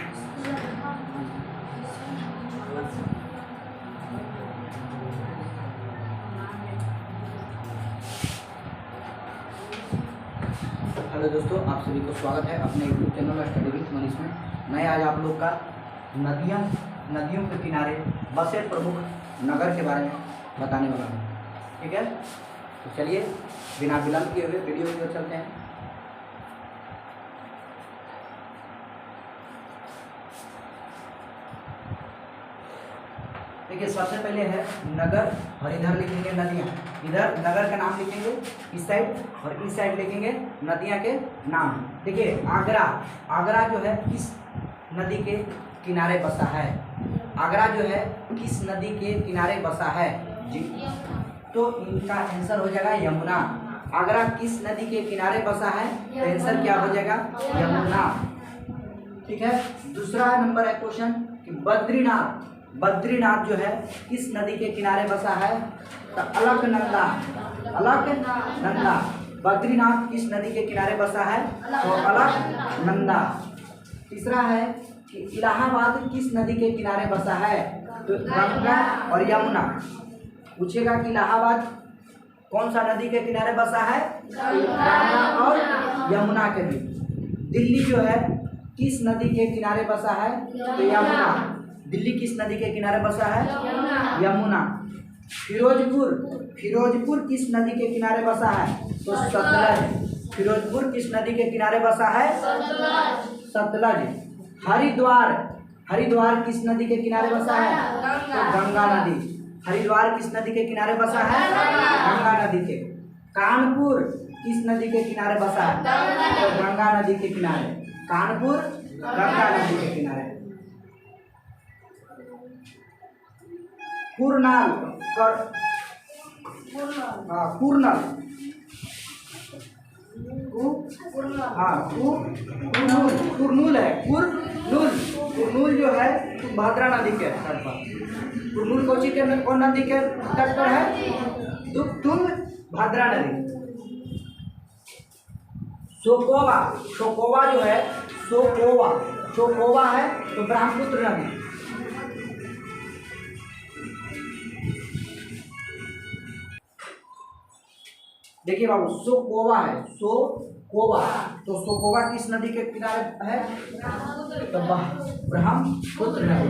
Hello दोस्तों, आप सभी को स्वागत है अपने YouTube channel study with Manish में। मैं आज आप लोग का नदियों के किनारे बसे प्रमुख नगर के बारे में बताने वाला हूँ। ठीक है, तो चलिए बिना विलंब किए हुए वीडियो की ओर चलते हैं। देखिए, सबसे पहले है नगर और इधर लिखेंगे नदियाँ। इधर नगर का नाम लिखेंगे इस साइड और इस साइड लिखेंगे नदियाँ के नाम। देखिए, आगरा जो है किस नदी के किनारे बसा है? आगरा जो है किस नदी के किनारे बसा है जी? तो इनका आंसर हो जाएगा यमुना। आगरा किस नदी के किनारे बसा है? तो आंसर क्या हो जाएगा? यमुना। ठीक है, दूसरा नंबर है क्वेश्चन कि बद्रीनाथ जो है किस नदी के किनारे बसा है? तो अलकनंदा। बद्रीनाथ किस नदी के किनारे बसा है? तो अलकनंदा। तीसरा है कि इलाहाबाद किस नदी के किनारे बसा है? तो गंगा और यमुना। पूछेगा कि इलाहाबाद कौन सा नदी के किनारे बसा है? गंगा और यमुना के बीच। दिल्ली जो है किस नदी के किनारे बसा है? तो यमुना। दिल्ली किस नदी के किनारे बसा है? यमुना। फिरोजपुर किस नदी के किनारे बसा है? तो सतलज। फिरोजपुर किस नदी के किनारे बसा है? सतलज। हरिद्वार किस नदी के किनारे बसा है? तो गंगा नदी। हरिद्वार किस नदी के किनारे बसा है? गंगा नदी के। कानपुर किस नदी के किनारे बसा है? तो गंगा नदी के किनारे। कानपुर गंगा नदी के किनारे। कुरनूल जो है भद्रा नदी के तट पर। कुरनूल कौन नदी के तट पर है? तुंगभद्रा नदी। शोकोवा जो है शोकोवा है तो ब्रह्मपुत्र नदी। देखिए बाबू, शोकोवा है तो शोकोवा किस नदी के किनारे है? तो ब्रह्मपुत्र नदी।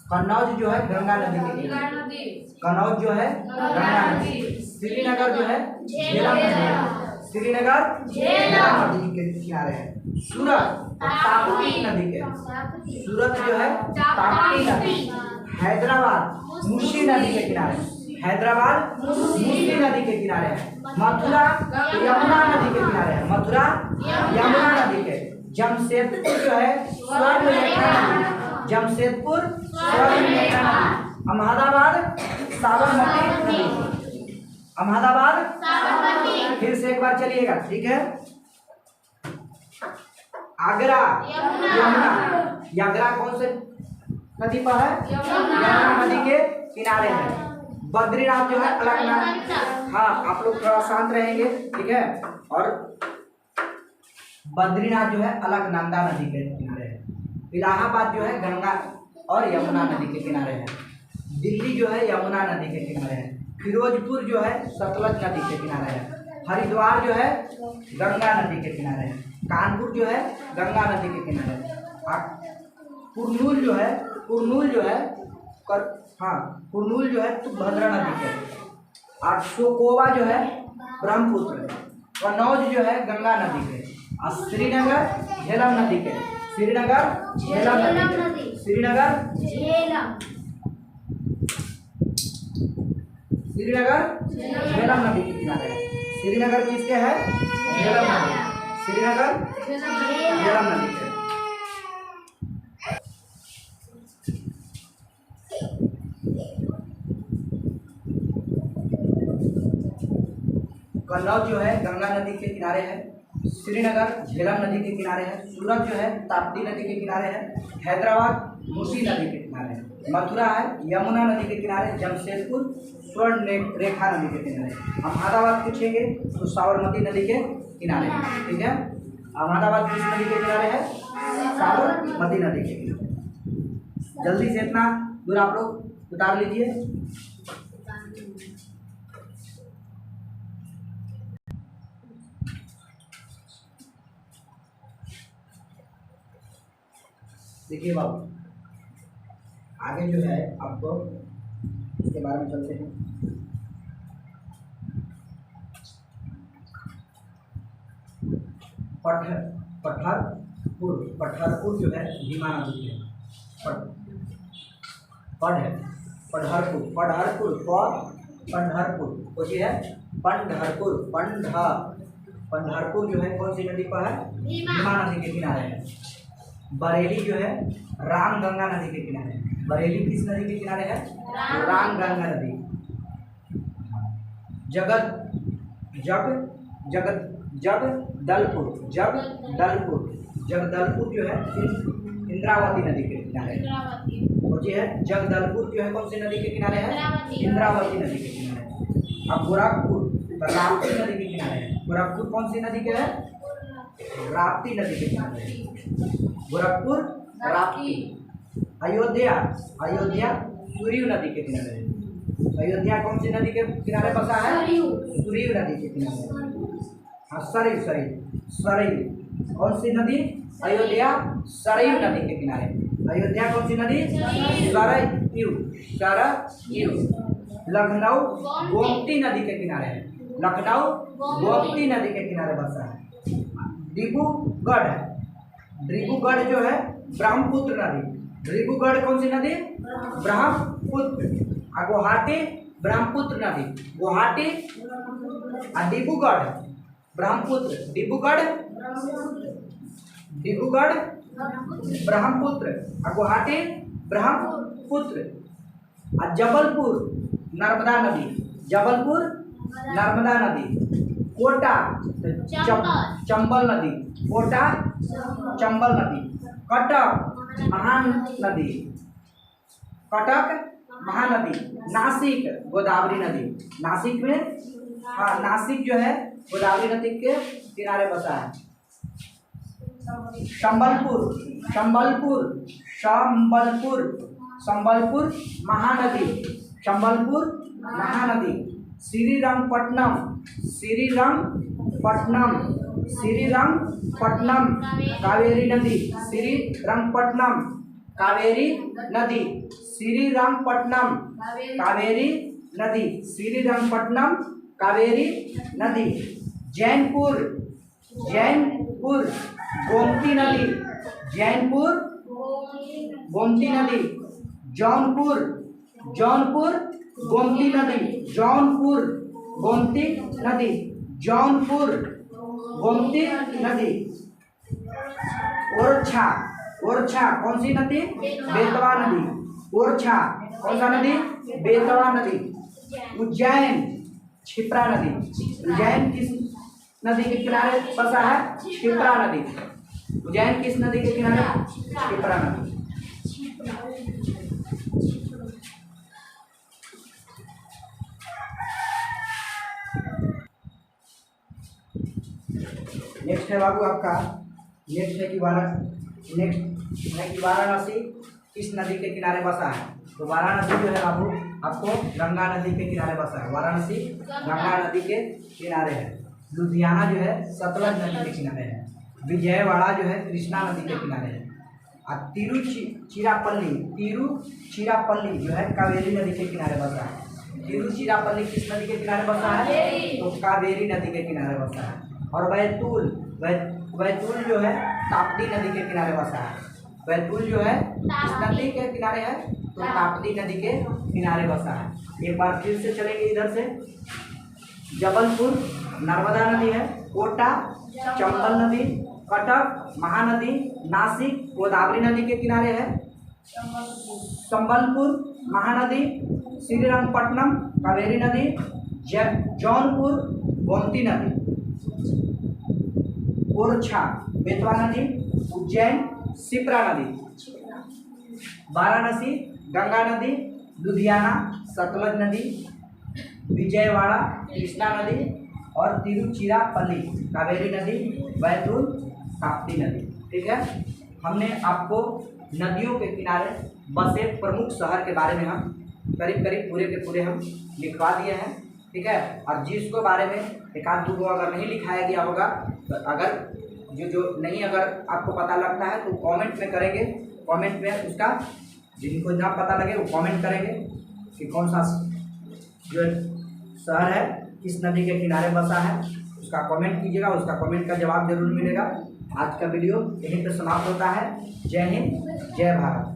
कन्नौज जो है गंगा नदी के किनारे। कन्नौज जो है गंगा नदी। श्रीनगर जो है झेलम नदी। श्रीनगर झेलम नदी के किनारे है। सूरत ताप्ती नदी के। सूरत जो है ताप्ती नदी। हैदराबाद मूसी नदी के किनारे। हैदराबाद मूसी नदी के किनारे है। मथुरा यमुना नदी के किनारे है। मथुरा यमुना नदी के। जमशेदपुर जो है स्वर्णरेखा नदी। जमशेदपुर स्वर्णरेखा नदी। अहमदाबाद साबरमती नदी। अहमदाबाद फिर से एक बार चलिएगा, ठीक है। आगरा यमुना। आगरा कौन से नदी पर है? यमुना नदी के किनारे है। बद्रीनाथ जो है अलकनंदा। हाँ, आप लोग थोड़ा शांत रहेंगे, ठीक है। और बद्रीनाथ जो है अलकनंदा नदी के किनारे है। इलाहाबाद जो है गंगा और यमुना नदी के किनारे है। दिल्ली जो है यमुना नदी के किनारे है। फिरोजपुर जो है सतलज नदी के किनारे है। हरिद्वार जो है गंगा नदी के किनारे है। कानपुर जो है गंगा नदी के किनारे है। कुरनूल जो है तुंगभद्रा नदी के। और शोकोवा जो है ब्रह्मपुत्र। कन्नौज जो है गंगा नदी के। और श्रीनगर झेलम नदी के। श्रीनगर झेलम नदी के किनारे है। श्रीनगर किसके है? झेलम नदी। श्रीनगर झेलम नदी के। कन्नौज जो है गंगा नदी के किनारे है। श्रीनगर झेलम नदी के किनारे है। सूरत जो है ताप्ती नदी के किनारे है। हैदराबाद मूसी नदी के किनारे है। मथुरा है यमुना नदी के किनारे। जमशेदपुर स्वर्णरेखा नदी के किनारे। अहमदाबाद पूछेंगे तो साबरमती नदी के किनारे, ठीक है। अहमदाबाद किस नदी के किनारे है? साबरमती नदी के किनारे। जल्दी से इतना दूर आप लोग उतार लीजिए। देखिए बाबू, आगे जो है आपको इसके बारे में चलते हैं। पठरपुर जो है भीमा नदी है। पंढरपुर जो है पंढरपुर जो है कौन सी नदी पर है? भीमा नदी के किनारे है। बरेली जो है रामगंगा नदी के किनारे है। बरेली किस नदी के किनारे है? रामगंगा नदी। जगदलपुर जो है इंद्रावती नदी के किनारे है। और ये है जगदलपुर जो है कौन सी नदी के किनारे है? इंद्रावती नदी के किनारे। अब गोरखपुर राप्ती नदी के किनारे है। गोरखपुर कौन सी नदी के है? राप्ती नदी के किनारे है। गोरखपुर राप्ती। अयोध्या सुरीव नदी के किनारे है। अयोध्या कौन सी नदी के किनारे बसा है? सुरीव नदी के किनारे। हाँ, सरयू कौन सी नदी? अयोध्या सरयू नदी के किनारे। अयोध्या कौन सी नदी? सरयू। लखनऊ गोमती नदी के किनारे है। लखनऊ गोमती नदी के किनारे बसा है। डिब्रूगढ़ जो है ब्रह्मपुत्र नदी। डिब्रूगढ़ कौन सी नदी? ब्रह्मपुत्र। गुवाहाटी ब्रह्मपुत्र नदी। गुवाहाटी डिब्रूगढ़ ब्रह्मपुत्र। डिब्रूगढ़ ब्रह्मपुत्र। गुवाहाटी ब्रह्मपुत्र। जबलपुर नर्मदा नदी। कोटा चंबल नदी। कटक महानदी। नासिक गोदावरी नदी। नासिक में नासिक जो है गोदावरी नदी के किनारे बसा है। संबलपुर महानदी। श्रीरंगपट्टनम कावेरी नदी। श्रीरंगपट्टनम कावेरी नदी। जैनपुर गोमती नदी। जौनपुर गोमती नदी। ओरछा कौन सी नदी? बेतवा नदी। ओरछा कौन सा नदी? बेतवा नदी। उज्जैन क्षिप्रा नदी। उज्जैन किस नदी के किनारे बसा है? क्षिप्रा नदी। उज्जैन किस नदी के किनारे? क्षिप्रा नदी। नेक्स्ट है बाबू आपका, नेक्स्ट है कि वाराणसी किस नदी के किनारे बसा है? तो वाराणसी जो है बाबू आपको गंगा नदी के किनारे बसा है। वाराणसी गंगा नदी के किनारे है। लुधियाना जो है सतलज नदी के किनारे है। विजयवाड़ा जो है कृष्णा नदी के किनारे है। और तिरुचिरापल्ली जो है कावेरी नदी के किनारे बसा है। तिरुचिरापल्ली किस नदी के किनारे बसा है? तो कावेरी नदी के किनारे बसा है। और बैतूल जो है ताप्ती नदी के किनारे बसा है। बैतूल जो है किस नदी के किनारे है? तो ताप्ती नदी के किनारे बसा है। एक बार फिर से चलेंगे इधर से। जबलपुर नर्मदा नदी है। कोटा चंबल नदी। कटक महानदी। नासिक गोदावरी नदी के किनारे है। संबलपुर महानदी। श्रीरंगपट्टनम कावेरी नदी। जौनपुर गोमती नदी। ओरछा बेतवा नदी। उज्जैन क्षिप्रा नदी। वाराणसी गंगा नदी। लुधियाना सतलज नदी। विजयवाड़ा कृष्णा नदी। और तिरुचिरापल्ली कावेरी नदी। बैतूल ताप्ती नदी। ठीक है, हमने आपको नदियों के किनारे बसे प्रमुख शहर के बारे में हम करीब करीब पूरे के पूरे हम लिखवा दिए हैं। ठीक है, और जिसको बारे में एक आध दो अगर नहीं लिखाया गया होगा तो अगर जो नहीं अगर आपको पता लगता है तो कमेंट में करेंगे, कमेंट में उसका जिनको ना पता लगे वो कमेंट करेंगे कि कौन सा जो शहर है किस नदी के किनारे बसा है, उसका कमेंट कीजिएगा, उसका कमेंट का जवाब जरूर मिलेगा। आज का वीडियो यहीं पर समाप्त होता है। जय हिंद, जय भारत।